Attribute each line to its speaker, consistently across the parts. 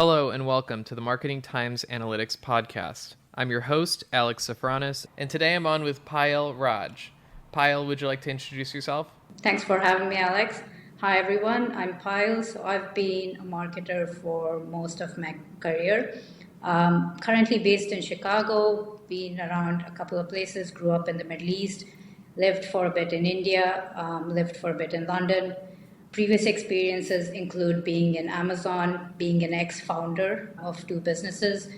Speaker 1: Hello and welcome to the Marketing Times Analytics podcast. I'm your host, Alex Sofronas, and today I'm on with Payal Raj. Payal, would you like to introduce yourself?
Speaker 2: Thanks for having me, Alex. Hi, everyone. I'm Payal. So I've been a marketer for most of my career. Currently based in Chicago, been around a couple of places, grew up in the Middle East, lived for a bit in India, lived for a bit in London. Previous experiences include being in Amazon, being an ex-founder of two businesses,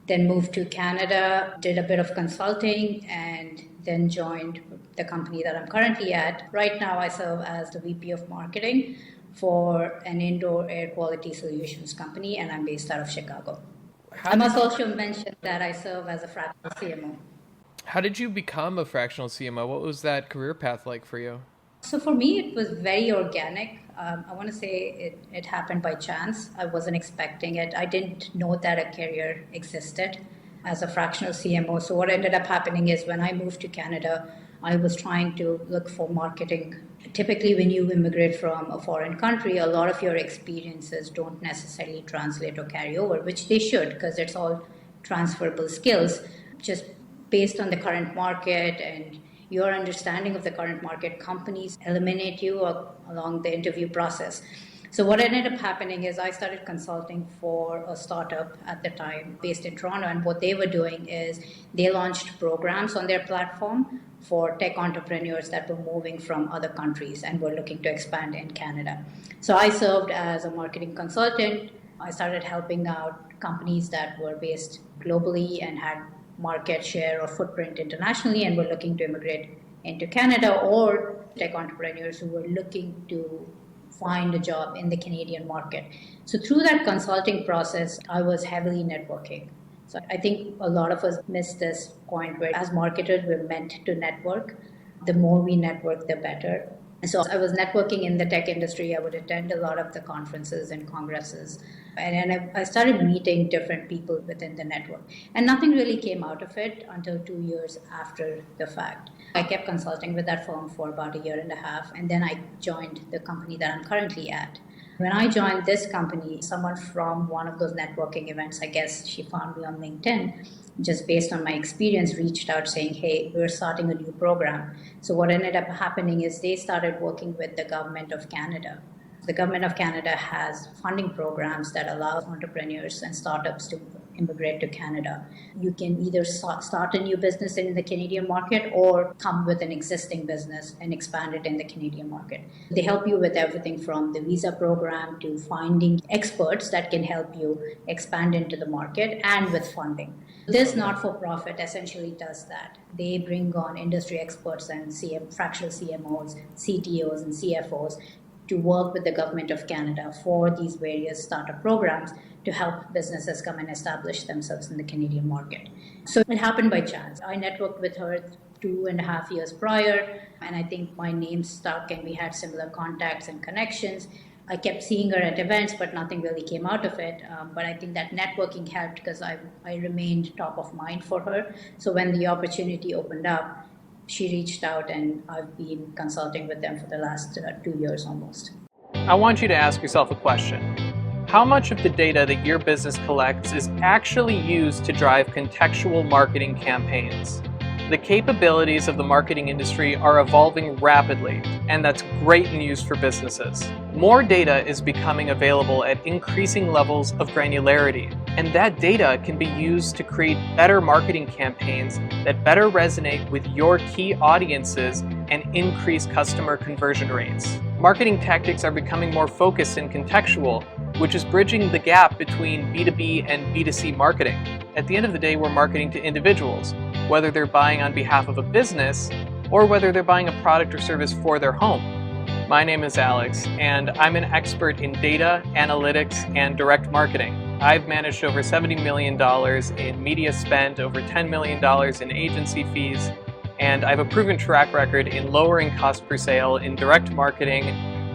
Speaker 2: then moved to Canada, did a bit of consulting, and then joined the company that I'm currently at. Right now, I serve as the VP of Marketing for an indoor air quality solutions company, and I'm based out of Chicago. I must also mention that I serve as a fractional CMO.
Speaker 1: How did you become a fractional CMO? What was that career path like for you?
Speaker 2: So for me, it was very organic. I want to say it happened by chance. I wasn't expecting it. I didn't know that a career existed as a fractional CMO. So what ended up happening is when I moved to Canada, I was trying to look for marketing. Typically, when you immigrate from a foreign country, a lot of your experiences don't necessarily translate or carry over, which they should, because it's all transferable skills, just based on the current market and your understanding of the current market. Companies eliminate you along the interview process. So what ended up happening is I started consulting for a startup at the time based in Toronto, and what they were doing is they launched programs on their platform for tech entrepreneurs that were moving from other countries and were looking to expand in Canada. So I served as a marketing consultant. I started helping out companies that were based globally and had market share or footprint internationally and were looking to immigrate into Canada, or tech entrepreneurs who were looking to find a job in the Canadian market. So through that consulting process, I was heavily networking. So I think a lot of us miss this point where as marketers, we're meant to network. The more we network, the better. So I was networking in the tech industry. I would attend a lot of the conferences and congresses. And I started meeting different people within the network. And nothing really came out of it until 2 years after the fact. I kept consulting with that firm for about a year and a half. And then I joined the company that I'm currently at. When I joined this company, someone from one of those networking events, I guess she found me on LinkedIn, just based on my experience, reached out saying, hey, we're starting a new program. So what ended up happening is they started working with the government of Canada. The government of Canada has funding programs that allow entrepreneurs and startups to immigrate to Canada. You can either start a new business in the Canadian market or come with an existing business and expand it in the Canadian market. They help you with everything from the visa program to finding experts that can help you expand into the market, and with funding. This not-for-profit essentially does that. They bring on industry experts and fractional CMOs, CTOs, and CFOs to work with the government of Canada for these various startup programs to help businesses come and establish themselves in the Canadian market. So it happened by chance. I networked with her 2.5 years prior, and I think my name stuck and we had similar contacts and connections. I kept seeing her at events, but nothing really came out of it. But I think that networking helped because I remained top of mind for her. So when the opportunity opened up, she reached out, and I've been consulting with them for the last 2 years almost.
Speaker 1: I want you to ask yourself a question. How much of the data that your business collects is actually used to drive contextual marketing campaigns? The capabilities of the marketing industry are evolving rapidly, and that's great news for businesses. More data is becoming available at increasing levels of granularity, and that data can be used to create better marketing campaigns that better resonate with your key audiences and increase customer conversion rates. Marketing tactics are becoming more focused and contextual, which is bridging the gap between B2B and B2C marketing. At the end of the day, we're marketing to individuals, whether they're buying on behalf of a business or whether they're buying a product or service for their home. My name is Alex, and I'm an expert in data, analytics, and direct marketing. I've managed over $70 million in media spend, over $10 million in agency fees, and I have a proven track record in lowering cost per sale in direct marketing,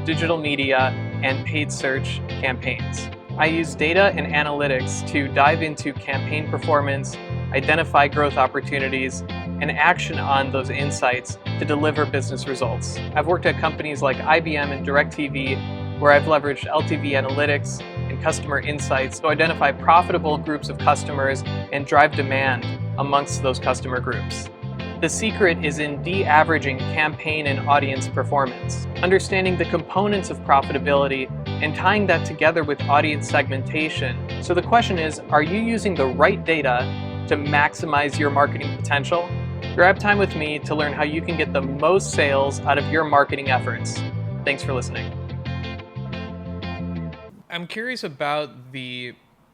Speaker 1: digital media, and paid search campaigns. I use data and analytics to dive into campaign performance, identify growth opportunities, and action on those insights to deliver business results. I've worked at companies like IBM and DirecTV, where I've leveraged LTV analytics and customer insights to identify profitable groups of customers and drive demand amongst those customer groups. The secret is in de-averaging campaign and audience performance, understanding the components of profitability and tying that together with audience segmentation. So the question is, are you using the right data to maximize your marketing potential? Grab time with me to learn how you can get the most sales out of your marketing efforts. Thanks for listening. I'm curious about the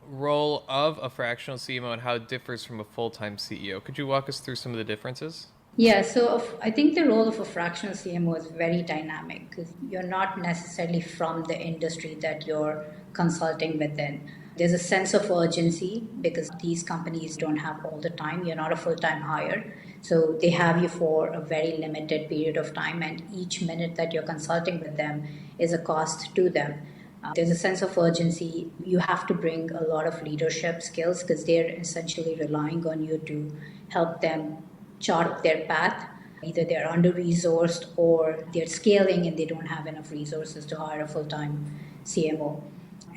Speaker 1: role of a fractional CMO and how it differs from a full-time CEO. Could you walk us through some of the differences?
Speaker 2: Yeah, so I think the role of a fractional CMO is very dynamic because you're not necessarily from the industry that you're consulting within. There's a sense of urgency because these companies don't have all the time. You're not a full-time hire. So they have you for a very limited period of time, and each minute that you're consulting with them is a cost to them. There's a sense of urgency. You have to bring a lot of leadership skills because they're essentially relying on you to help them chart their path. Either they're under-resourced or they're scaling and they don't have enough resources to hire a full-time CMO.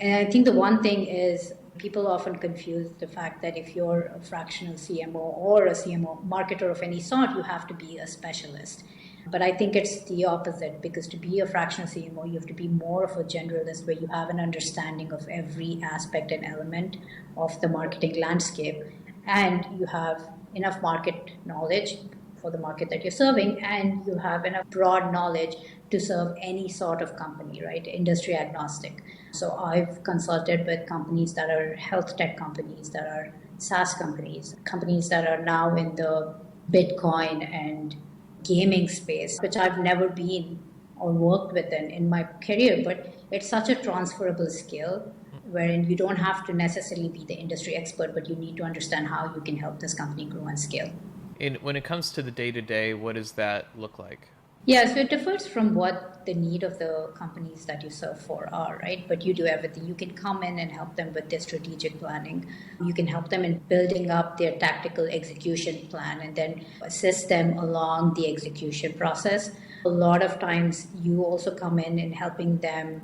Speaker 2: And I think the one thing is people often confuse the fact that if you're a fractional CMO or a CMO marketer of any sort, you have to be a specialist. But I think it's the opposite, because to be a fractional CMO, you have to be more of a generalist where you have an understanding of every aspect and element of the marketing landscape, and you have enough market knowledge for the market that you're serving, and you have enough broad knowledge to serve any sort of company, right? Industry agnostic. So I've consulted with companies that are health tech companies, that are SaaS companies, companies that are now in the Bitcoin and gaming space, which I've never been or worked with in my career, but it's such a transferable skill wherein you don't have to necessarily be the industry expert, but you need to understand how you can help this company grow and scale.
Speaker 1: And when it comes to the day-to-day, what does that look like?
Speaker 2: Yeah, so it differs from what the need of the companies that you serve for are, right? But you do everything. You can come in and help them with their strategic planning. You can help them in building up their tactical execution plan and then assist them along the execution process. A lot of times you also come in and helping them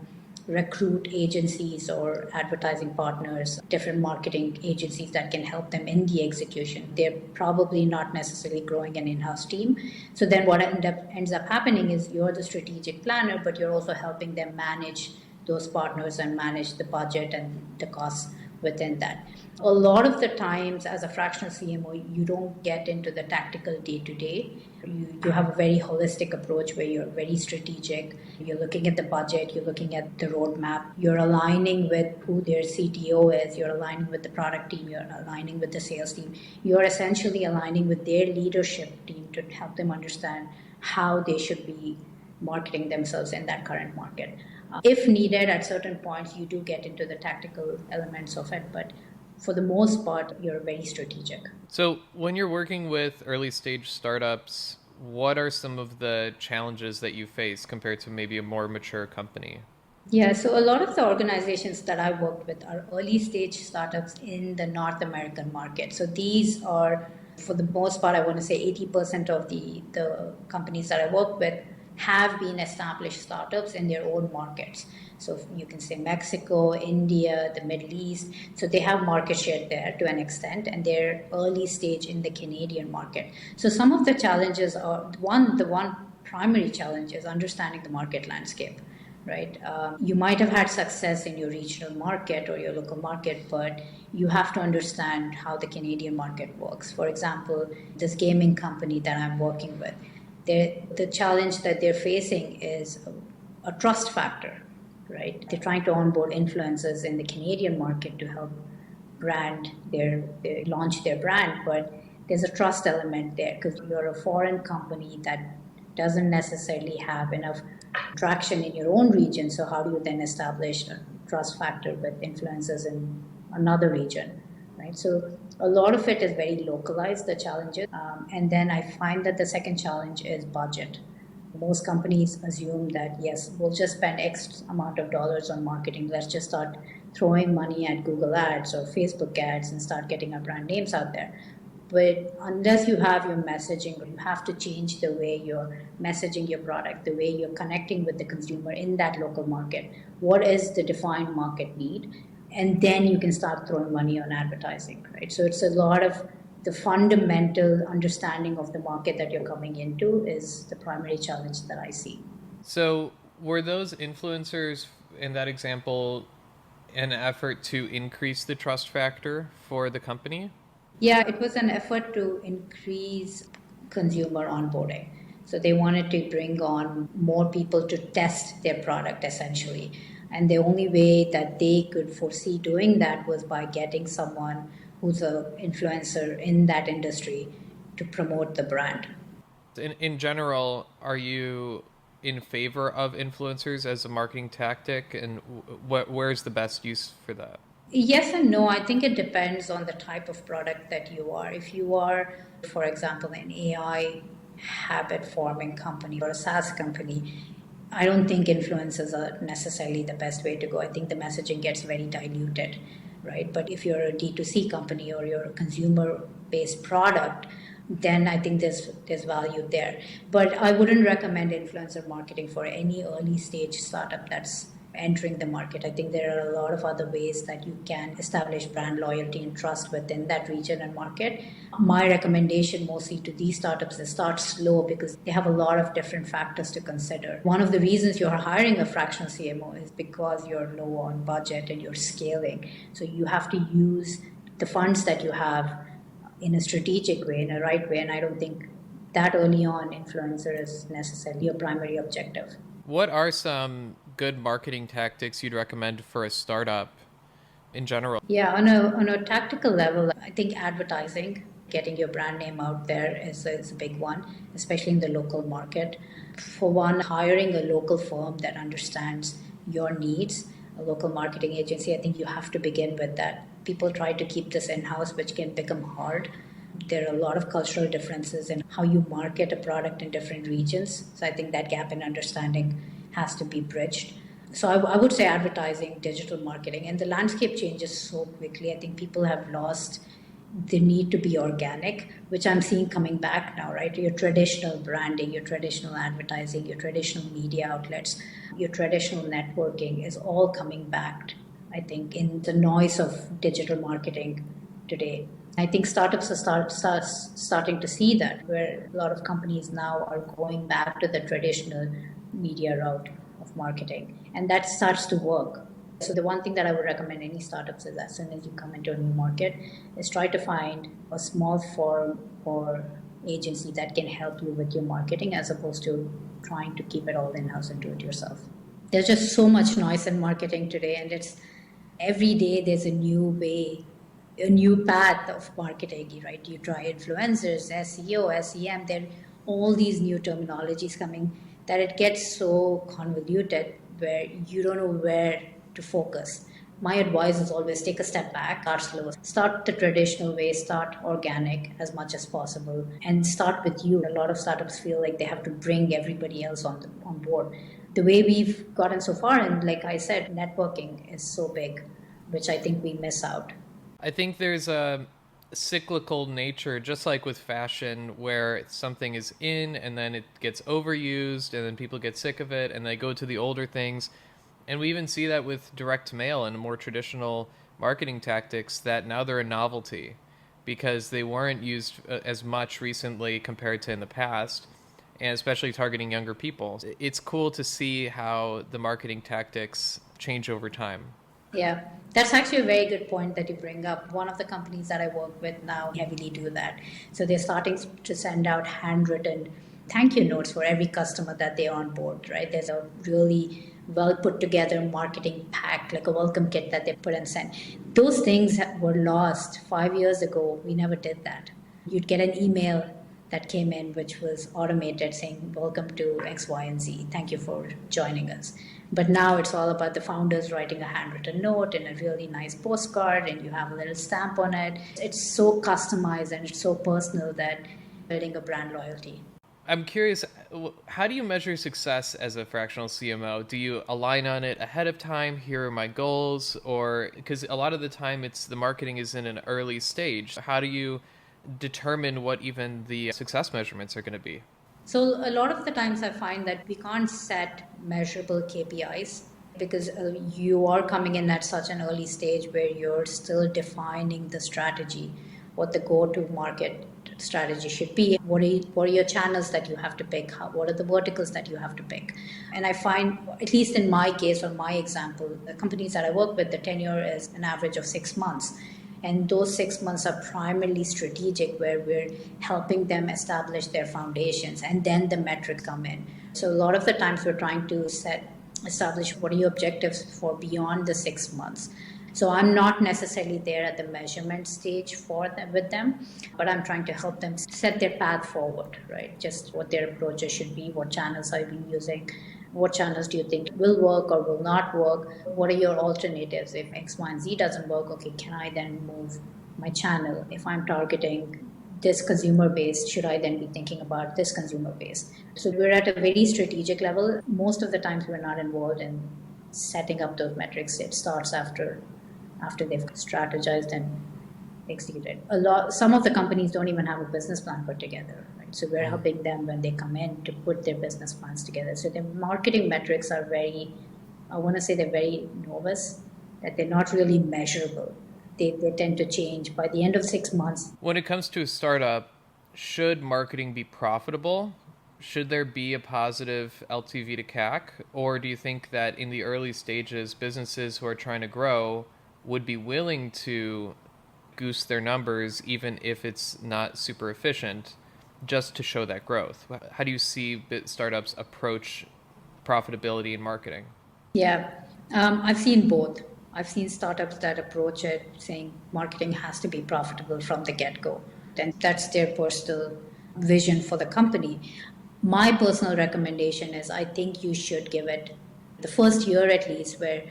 Speaker 2: recruit agencies or advertising partners, different marketing agencies that can help them in the execution. They're probably not necessarily growing an in-house team. So then what ends up happening is you're the strategic planner, but you're also helping them manage those partners and manage the budget and the costs within that. A lot of the times as a fractional CMO, you don't get into the tactical day-to-day. You have a very holistic approach where you're very strategic. You're looking at the budget, you're looking at the roadmap, you're aligning with who their CTO is, you're aligning with the product team, you're aligning with the sales team. You're essentially aligning with their leadership team to help them understand how they should be marketing themselves in that current market. If needed, at certain points, you do get into the tactical elements of it, but for the most part, you're very strategic.
Speaker 1: So when you're working with early stage startups, what are some of the challenges that you face compared to maybe a more mature company?
Speaker 2: Yeah, so a lot of the organizations that I worked with are early stage startups in the North American market. So these are, for the most part, I want to say 80% of the companies that I work with have been established startups in their own markets. So you can say Mexico, India, the Middle East. So they have market share there to an extent, and they're early stage in the Canadian market. So some of the challenges are, the one primary challenge is understanding the market landscape, right? You might have had success in your regional market or your local market, but you have to understand how the Canadian market works. For example, this gaming company that I'm working with, the challenge that they're facing is a trust factor, right? They're trying to onboard influencers in the Canadian market to help launch their brand, but there's a trust element there because you're a foreign company that doesn't necessarily have enough traction in your own region. So how do you then establish a trust factor with influencers in another region, right? So a lot of it is very localized, the challenges. And then I find that the second challenge is budget. Most companies assume that, yes, we'll just spend X amount of dollars on marketing. Let's just start throwing money at Google ads or Facebook ads and start getting our brand names out there. But unless you have your messaging, you have to change the way you're messaging your product, the way you're connecting with the consumer in that local market. What is the defined market need? and then you can start throwing money on advertising, right? So it's a lot of the fundamental understanding of the market that you're coming into is the primary challenge that I see.
Speaker 1: So, were those influencers in that example an effort to increase the trust factor for the company?
Speaker 2: Yeah, it was an effort to increase consumer onboarding. So they wanted to bring on more people to test their product essentially. And the only way that they could foresee doing that was by getting someone who's an influencer in that industry to promote the brand.
Speaker 1: In general, are you in favor of influencers as a marketing tactic, and where's the best use for that?
Speaker 2: Yes and no. I think it depends on the type of product that you are. If you are, for example, an AI habit forming company or a SaaS company, I don't think influencers are necessarily the best way to go. I think the messaging gets very diluted, right? But if you're a D2C company or you're a consumer based product, then I think there's value there. But I wouldn't recommend influencer marketing for any early stage startup that's entering the market. I think there are a lot of other ways that you can establish brand loyalty and trust within that region and market. My recommendation mostly to these startups is start slow because they have a lot of different factors to consider. One of the reasons you're hiring a fractional CMO is because you're low on budget and you're scaling. So you have to use the funds that you have in a strategic way, in a right way. And I don't think that early on influencer is necessarily your primary objective.
Speaker 1: What are some good marketing tactics you'd recommend for a startup in general?
Speaker 2: Yeah, on a tactical level, I think advertising, getting your brand name out there is a big one, especially in the local market. For one, hiring a local firm that understands your needs, a local marketing agency, I think you have to begin with that. People try to keep this in-house, which can become hard. There are a lot of cultural differences in how you market a product in different regions. So I think that gap in understanding has to be bridged. So I would say advertising, digital marketing, and the landscape changes so quickly. I think people have lost the need to be organic, which I'm seeing coming back now, right? Your traditional branding, your traditional advertising, your traditional media outlets, your traditional networking is all coming back, I think, in the noise of digital marketing today. I think startups are starting to see that, where a lot of companies now are going back to the traditional media route of marketing, and that starts to work. So the one thing that I would recommend any startups is as soon as you come into a new market is try to find a small firm or agency that can help you with your marketing as opposed to trying to keep it all in-house and do it yourself. There's just so much noise in marketing today, and it's every day there's a new way, a new path of marketing, right? You try influencers, SEO, SEM, there are all these new terminologies coming that it gets so convoluted where you don't know where to focus. My advice is always take a step back, start slow, start the traditional way, start organic as much as possible, and start with you. A lot of startups feel like they have to bring everybody else on board. The way we've gotten so far, and like I said, networking is so big, which I think we miss out.
Speaker 1: I think there's a cyclical nature, just like with fashion, where something is in and then it gets overused and then people get sick of it and they go to the older things. And we even see that with direct mail and more traditional marketing tactics, that now they're a novelty because they weren't used as much recently compared to in the past, and especially targeting younger people. It's cool to see how the marketing tactics change over time.
Speaker 2: Yeah, that's actually a very good point that you bring up. One of the companies that I work with now heavily do that. So they're starting to send out handwritten thank you notes for every customer that they onboard, right? There's a really well put together marketing pack, like a welcome kit that they put and send. Those things were lost 5 years ago. We never did that. You'd get an email that came in which was automated saying welcome to X, Y, and Z, thank you for joining us. But now it's all about the founders writing a handwritten note and a really nice postcard, and you have a little stamp on it. It's so customized and it's so personal that building a brand loyalty.
Speaker 1: I'm curious, how do you measure success as a fractional CMO? Do you align on it ahead of time? Here are my goals, or because a lot of the time it's the marketing is in an early stage. How do you determine what even the success measurements are going to be?
Speaker 2: So a lot of the times I find that we can't set measurable KPIs because you are coming in at such an early stage where you're still defining the strategy, what the go-to-market strategy should be. What are your channels that you have to pick? What are the verticals that you have to pick? And I find, at least in my case or my example, the companies that I work with, the tenure is an average of 6 months. And those 6 months are primarily strategic, where we're helping them establish their foundations, and then the metrics come in. So a lot of the times we're trying to establish what are your objectives for beyond the 6 months. So I'm not necessarily there at the measurement stage for them, with them, but I'm trying to help them set their path forward, right? Just what their approaches should be, what channels I've been using, what channels do you think will work or will not work? What are your alternatives? If X, Y, and Z doesn't work, okay, can I then move my channel? If I'm targeting this consumer base, should I then be thinking about this consumer base? So we're at a very strategic level. Most of the times we're not involved in setting up those metrics. It starts after they've strategized and executed. Some of the companies don't even have a business plan put together, right? So we're helping them when they come in to put their business plans together. So the marketing metrics are very, I want to say they're very novice, that they're not really measurable. They tend to change by the end of 6 months.
Speaker 1: When it comes to a startup, should marketing be profitable? Should there be a positive LTV to CAC? Or do you think that in the early stages, businesses who are trying to grow would be willing to goose their numbers, even if it's not super efficient, just to show that growth? How do you see startups approach profitability in marketing?
Speaker 2: Yeah, I've seen both. I've seen startups that approach it saying marketing has to be profitable from the get-go. And that's their personal vision for the company. My personal recommendation is I think you should give it the first year at least, where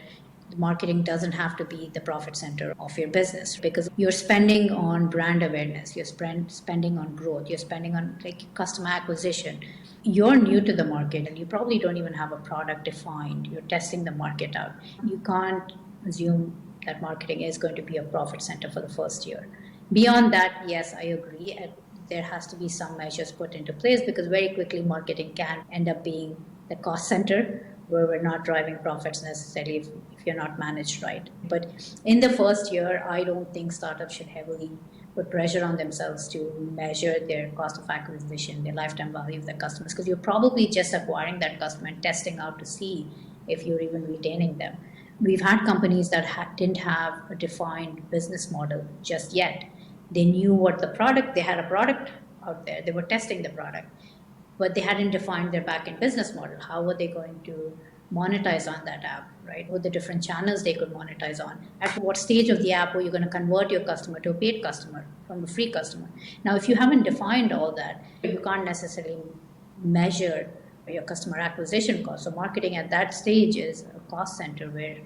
Speaker 2: the marketing doesn't have to be the profit center of your business, because you're spending on brand awareness, you're spending on growth, you're spending on like customer acquisition. You're new to the market and you probably don't even have a product defined. You're testing the market out. You can't assume that marketing is going to be a profit center for the first year. Beyond that, yes, I agree. There has to be some measures put into place, because very quickly marketing can end up being the cost center, where we're not driving profits necessarily if you're not managed right. But in the first year, I don't think startups should heavily put pressure on themselves to measure their cost of acquisition, their lifetime value of their customers, because you're probably just acquiring that customer and testing out to see if you're even retaining them. We've had companies that didn't have a defined business model just yet. They knew what the product, they had a product out there, they were testing the product, but they hadn't defined their back-end business model. How were they going to monetize on that app, right? What the different channels they could monetize on? At what stage of the app were you going to convert your customer to a paid customer from a free customer? Now, if you haven't defined all that, you can't necessarily measure your customer acquisition cost. So marketing at that stage is a cost center where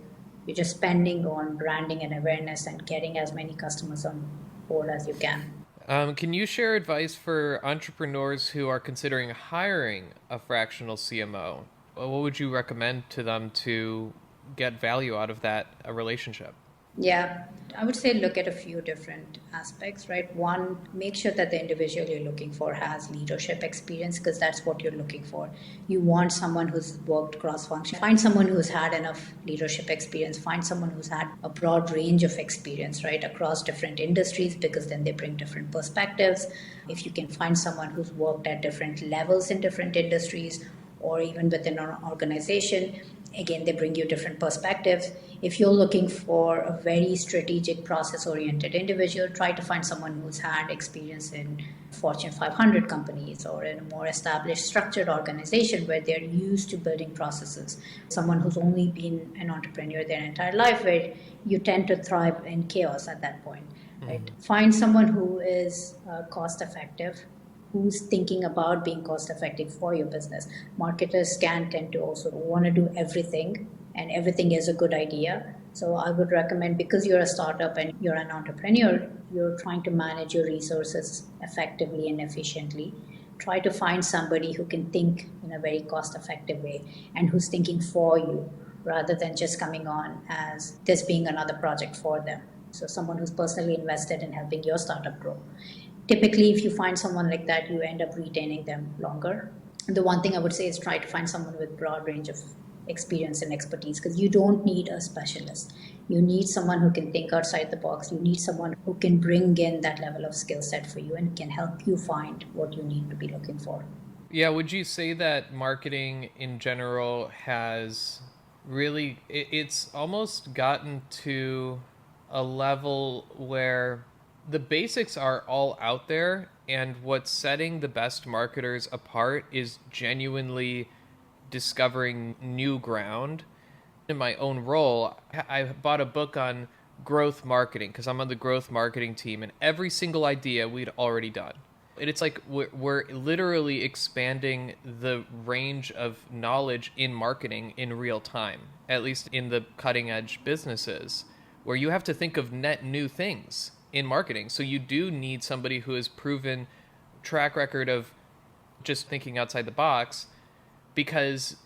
Speaker 2: you're just spending on branding and awareness and getting as many customers on board as you can.
Speaker 1: Can you share advice for entrepreneurs who are considering hiring a fractional CMO? What would you recommend to them to get value out of that relationship?
Speaker 2: Yeah, I would say look at a few different aspects, right? One, make sure that the individual you're looking for has leadership experience, because that's what you're looking for. You want someone who's worked cross-function. Find someone who's had enough leadership experience. Find someone who's had a broad range of experience, right, across different industries, because then they bring different perspectives. If you can find someone who's worked at different levels in different industries, or even within an organization, again, they bring you different perspectives. If you're looking for a very strategic, process-oriented individual, try to find someone who's had experience in Fortune 500 companies or in a more established, structured organization where they're used to building processes. Someone who's only been an entrepreneur their entire life, where you tend to thrive in chaos at that point. Right? Find someone who is cost-effective, who's thinking about being cost effective for your business. Marketers can tend to also want to do everything, and everything is a good idea. So I would recommend, because you're a startup and you're an entrepreneur, you're trying to manage your resources effectively and efficiently. Try to find somebody who can think in a very cost effective way and who's thinking for you, rather than just coming on as this being another project for them. So someone who's personally invested in helping your startup grow. Typically, if you find someone like that, you end up retaining them longer. The one thing I would say is try to find someone with broad range of experience and expertise, because you don't need a specialist. You need someone who can think outside the box. You need someone who can bring in that level of skill set for you and can help you find what you need to be looking for.
Speaker 1: Yeah, would you say that marketing in general has really, it's almost gotten to a level where the basics are all out there, and what's setting the best marketers apart is genuinely discovering new ground? In my own role, I bought a book on growth marketing because I'm on the growth marketing team, and every single idea we'd already done. And it's like we're literally expanding the range of knowledge in marketing in real time, at least in the cutting edge businesses, where you have to think of net new things in marketing. So you do need somebody who has proven track record of just thinking outside the box, because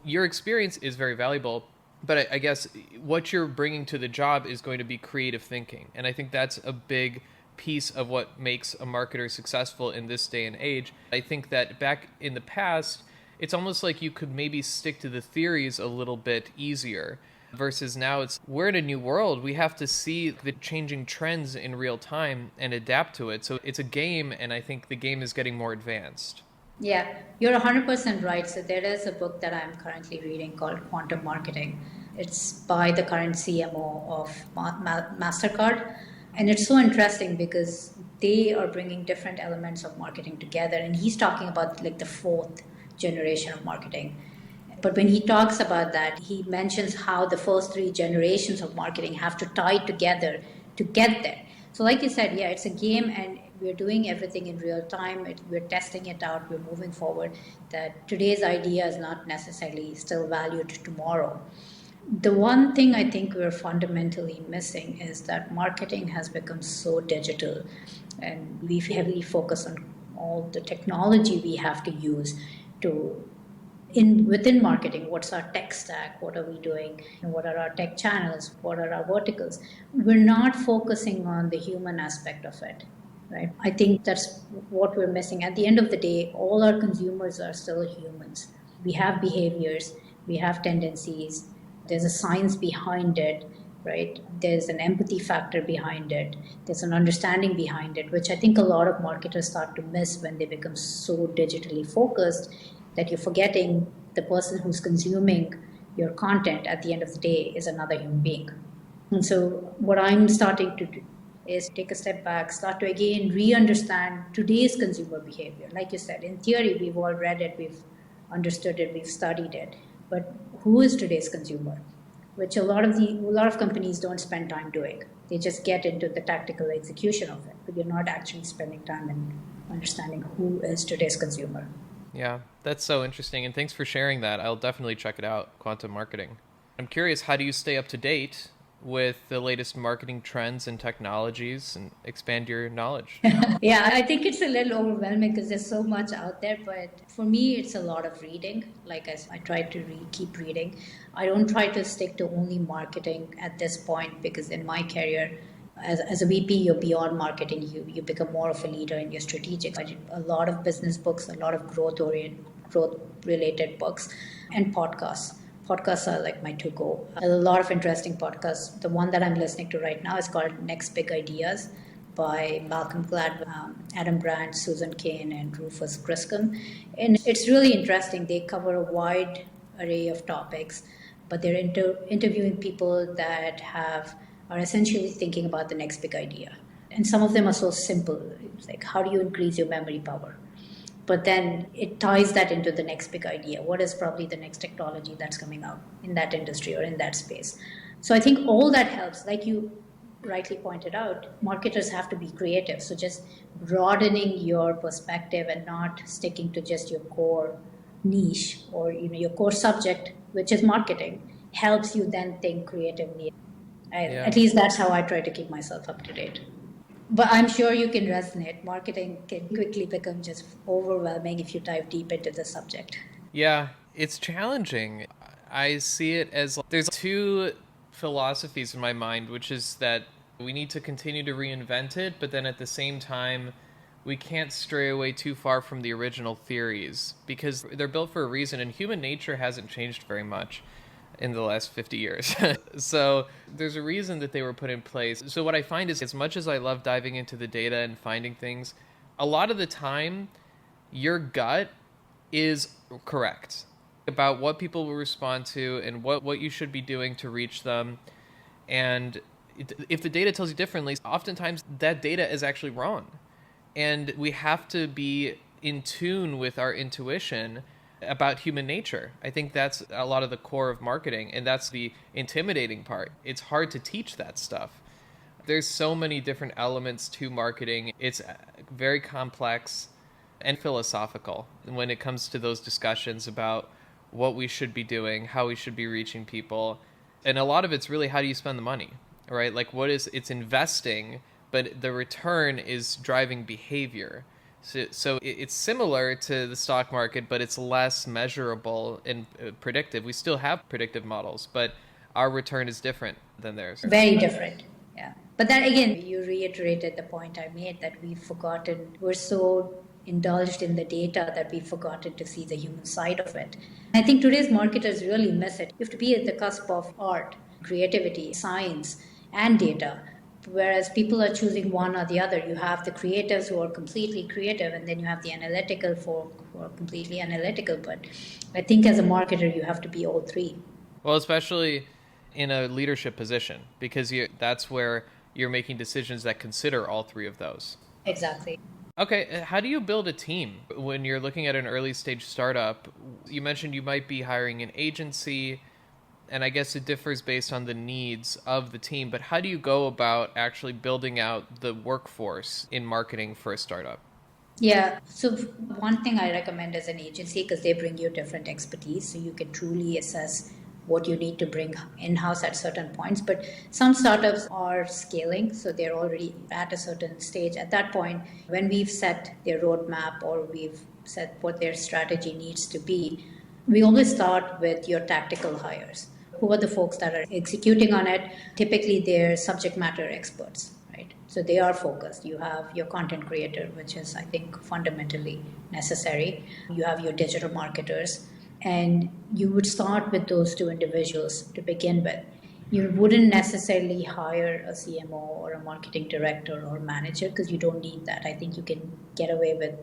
Speaker 1: your experience is very valuable. But I guess what you're bringing to the job is going to be creative thinking. And I think that's a big piece of what makes a marketer successful in this day and age. I think that back in the past, it's almost like you could maybe stick to the theories a little bit easier, versus now we're in a new world. We have to see the changing trends in real time and adapt to it. So it's a game, and I think the game is getting more advanced.
Speaker 2: Yeah, you're 100% right. So there is a book that I'm currently reading called Quantum Marketing. It's by the current CMO of MasterCard. And it's so interesting because they are bringing different elements of marketing together. And he's talking about like the fourth generation of marketing. But when he talks about that, he mentions how the first three generations of marketing have to tie together to get there. So like you said, yeah, it's a game, and we're doing everything in real time. We're testing it out. We're moving forward. That today's idea is not necessarily still valued tomorrow. The one thing I think we're fundamentally missing is that marketing has become so digital, and we heavily focus on all the technology we have to use to within marketing. What's our tech stack? What are we doing? And what are our tech channels? What are our verticals? We're not focusing on the human aspect of it, right? I think that's what we're missing. At the end of the day, all our consumers are still humans. We have behaviors, we have tendencies, there's a science behind it, right? There's an empathy factor behind it, there's an understanding behind it, which I think a lot of marketers start to miss when they become so digitally focused that you're forgetting the person who's consuming your content at the end of the day is another human being. And so what I'm starting to do is take a step back, start to again re-understand today's consumer behavior. Like you said, in theory, we've all read it, we've understood it, we've studied it, but who is today's consumer? Which a lot of companies don't spend time doing. They just get into the tactical execution of it, but you're not actually spending time in understanding who is today's consumer.
Speaker 1: Yeah, that's so interesting. And thanks for sharing that. I'll definitely check it out, quantum marketing. I'm curious, how do you stay up to date with the latest marketing trends and technologies and expand your knowledge?
Speaker 2: Yeah, I think it's a little overwhelming because there's so much out there. But for me, it's a lot of reading. Like I try to keep reading. I don't try to stick to only marketing at this point, because in my career, as a VP, you're beyond marketing. You become more of a leader and you're strategic. I did a lot of business books, a lot of growth related books, and podcasts. Podcasts are like my to-go. A lot of interesting podcasts. The one that I'm listening to right now is called Next Big Ideas by Malcolm Gladwell, Adam Grant, Susan Cain, and Rufus Griscom. And it's really interesting. They cover a wide array of topics, but they're interviewing people that are essentially thinking about the next big idea. And some of them are so simple. It's like, how do you increase your memory power? But then it ties that into the next big idea. What is probably the next technology that's coming out in that industry or in that space? So I think all that helps. Like you rightly pointed out, marketers have to be creative. So just broadening your perspective and not sticking to just your core niche or your core subject, which is marketing, helps you then think creatively. At least that's how I try to keep myself up to date. But I'm sure you can resonate. Marketing can quickly become just overwhelming if you dive deep into the subject.
Speaker 1: Yeah, it's challenging. I see it as there's two philosophies in my mind, which is that we need to continue to reinvent it, but then at the same time, we can't stray away too far from the original theories because they're built for a reason, and human nature hasn't changed very much in the last 50 years. So there's a reason that they were put in place. So what I find is, as much as I love diving into the data and finding things, a lot of the time your gut is correct about what people will respond to and what you should be doing to reach them. And if the data tells you differently, oftentimes that data is actually wrong. And we have to be in tune with our intuition about human nature. I think that's a lot of the core of marketing, and that's the intimidating part. It's hard to teach that stuff. There's so many different elements to marketing. It's very complex and philosophical when it comes to those discussions about what we should be doing, how we should be reaching people. And a lot of it's really, how do you spend the money, right? Like, it's investing, but the return is driving behavior. So it's similar to the stock market, but it's less measurable and predictive. We still have predictive models, but our return is different than theirs.
Speaker 2: Very different, yeah. But then again, you reiterated the point I made, that we're so indulged in the data that we've forgotten to see the human side of it. I think today's marketers really miss it. You have to be at the cusp of art, creativity, science, and data. Whereas people are choosing one or the other. You have the creatives who are completely creative, and then you have the analytical folk who are completely analytical. But I think as a marketer, you have to be all three.
Speaker 1: Well, especially in a leadership position, because that's where you're making decisions that consider all three of those.
Speaker 2: Exactly.
Speaker 1: Okay, how do you build a team when you're looking at an early stage startup? You mentioned you might be hiring an agency, and I guess it differs based on the needs of the team, but how do you go about actually building out the workforce in marketing for a startup?
Speaker 2: Yeah, so one thing I recommend is an agency, because they bring you different expertise, so you can truly assess what you need to bring in-house at certain points. But some startups are scaling, so they're already at a certain stage. At that point, when we've set their roadmap or we've set what their strategy needs to be, we always start with your tactical hires. Who are the folks that are executing on it? Typically, they're subject matter experts, right? So they are focused. You have your content creator, which is, I think, fundamentally necessary. You have your digital marketers, and you would start with those two individuals to begin with. You wouldn't necessarily hire a CMO or a marketing director or manager, because you don't need that. I think you can get away with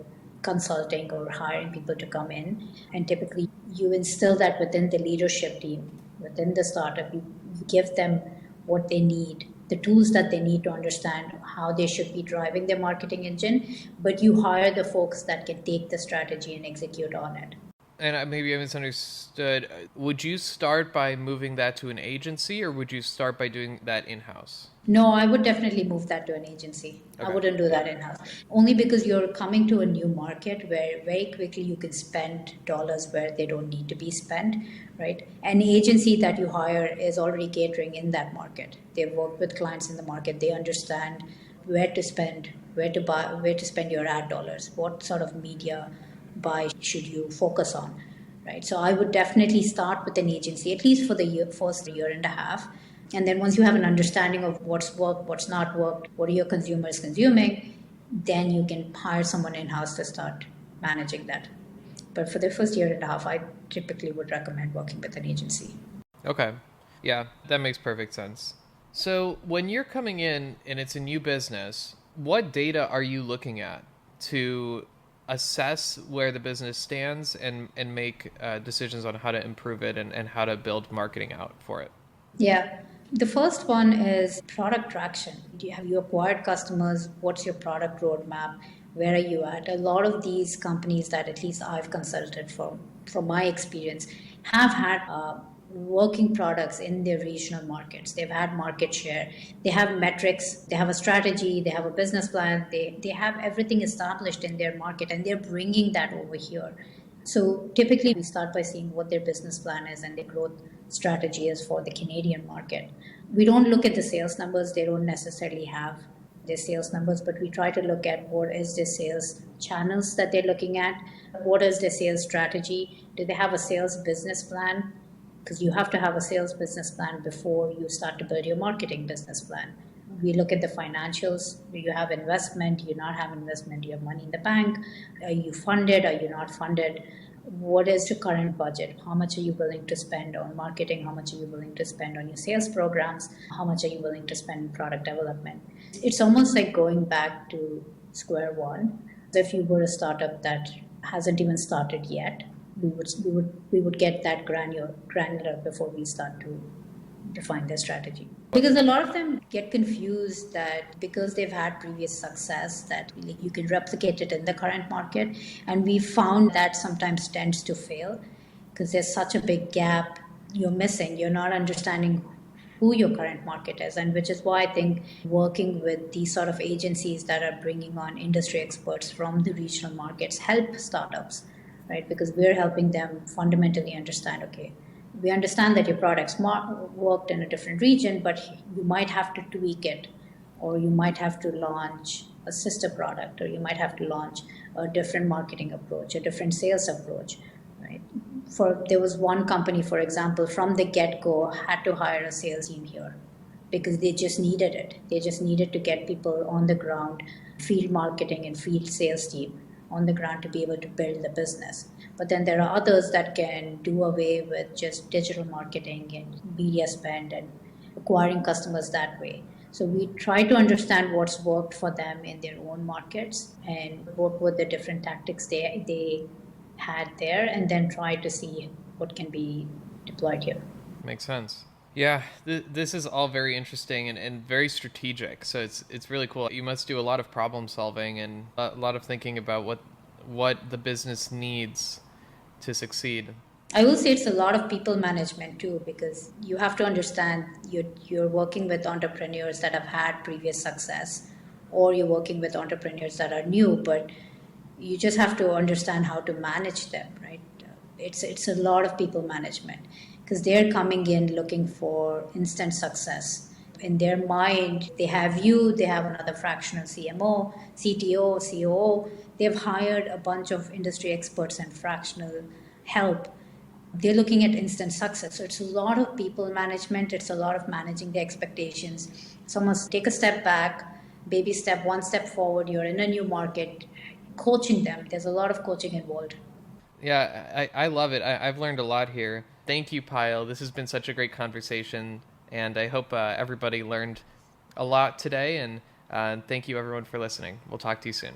Speaker 2: consulting or hiring people to come in, and typically you instill that within the leadership team, within the startup. You give them what they need, the tools that they need to understand how they should be driving their marketing engine, but you hire the folks that can take the strategy and execute on it.
Speaker 1: And maybe I misunderstood. Would you start by moving that to an agency, or would you start by doing that in-house?
Speaker 2: No, I would definitely move that to an agency.
Speaker 1: Okay.
Speaker 2: I wouldn't do that in-house. Only because you're coming to a new market where very quickly you can spend dollars where they don't need to be spent, right? An agency that you hire is already catering in that market. They've worked with clients in the market. They understand where to spend, where to buy, where to spend your ad dollars, what sort of media buy should you focus on, right? So I would definitely start with an agency, at least for the first year and a half. And then once you have an understanding of what's worked, what's not worked, what are your consumers consuming, then you can hire someone in-house to start managing that. But for the first year and a half, I typically would recommend working with an agency.
Speaker 1: Okay. Yeah, that makes perfect sense. So when you're coming in and it's a new business, what data are you looking at to assess where the business stands and make decisions on how to improve it and how to build marketing out for it?
Speaker 2: Yeah. The first one is product traction. Have you acquired customers? What's your product roadmap? Where are you at? A lot of these companies that at least I've consulted from my experience have had working products in their regional markets. They've had market share. They have metrics. They have a strategy. They have a business plan. They have everything established in their market, and they're bringing that over here. So typically we start by seeing what their business plan is and their growth strategy is for the Canadian market. We don't look at the sales numbers. They don't necessarily have their sales numbers, but we try to look at what is the sales channels that they're looking at, what is their sales strategy, do they have a sales business plan, because you have to have a sales business plan before you start to build your marketing business plan. We look at the financials. Do you have investment? Do you not have investment? Do you have money in the bank? Are you funded? Are you not funded? What is the current budget? How much are you willing to spend on marketing? How much are you willing to spend on your sales programs? How much are you willing to spend in product development? It's almost like going back to square one. If you were a startup that hasn't even started yet, we would get that granular before we start to define their strategy. Because a lot of them get confused that because they've had previous success that you can replicate it in the current market, and we found that sometimes tends to fail because there's such a big gap you're missing. You're not understanding who your current market is, and which is why I think working with these sort of agencies that are bringing on industry experts from the regional markets help startups, right? Because we're helping them fundamentally understand, okay, we understand that your product's worked in a different region, but you might have to tweak it, or you might have to launch a sister product, or you might have to launch a different marketing approach, a different sales approach, right? There was one company, for example, from the get-go had to hire a sales team here because they just needed it. They just needed to get people on the ground, field marketing and field sales team on the ground to be able to build the business. But then there are others that can do away with just digital marketing and media spend and acquiring customers that way. So we try to understand what's worked for them in their own markets and what were the different tactics they had there, and then try to see what can be deployed here.
Speaker 1: Makes sense. Yeah, this is all very interesting and very strategic. So it's really cool. You must do a lot of problem solving and a lot of thinking about what the business needs to succeed.
Speaker 2: I will say it's a lot of people management too, because you have to understand you're working with entrepreneurs that have had previous success, or you're working with entrepreneurs that are new, but you just have to understand how to manage them, right? It's a lot of people management because they're coming in looking for instant success. In their mind, they have they have another fractional CMO, CTO, COO. They've hired a bunch of industry experts and fractional help. They're looking at instant success. So it's a lot of people management. It's a lot of managing the expectations. So must take a step back, baby step, one step forward. You're in a new market, coaching them. There's a lot of coaching involved.
Speaker 1: Yeah, I love it. I've learned a lot here. Thank you, Payal. This has been such a great conversation, and I hope everybody learned a lot today. And thank you, everyone, for listening. We'll talk to you soon.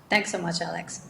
Speaker 2: Thanks so much, Alex.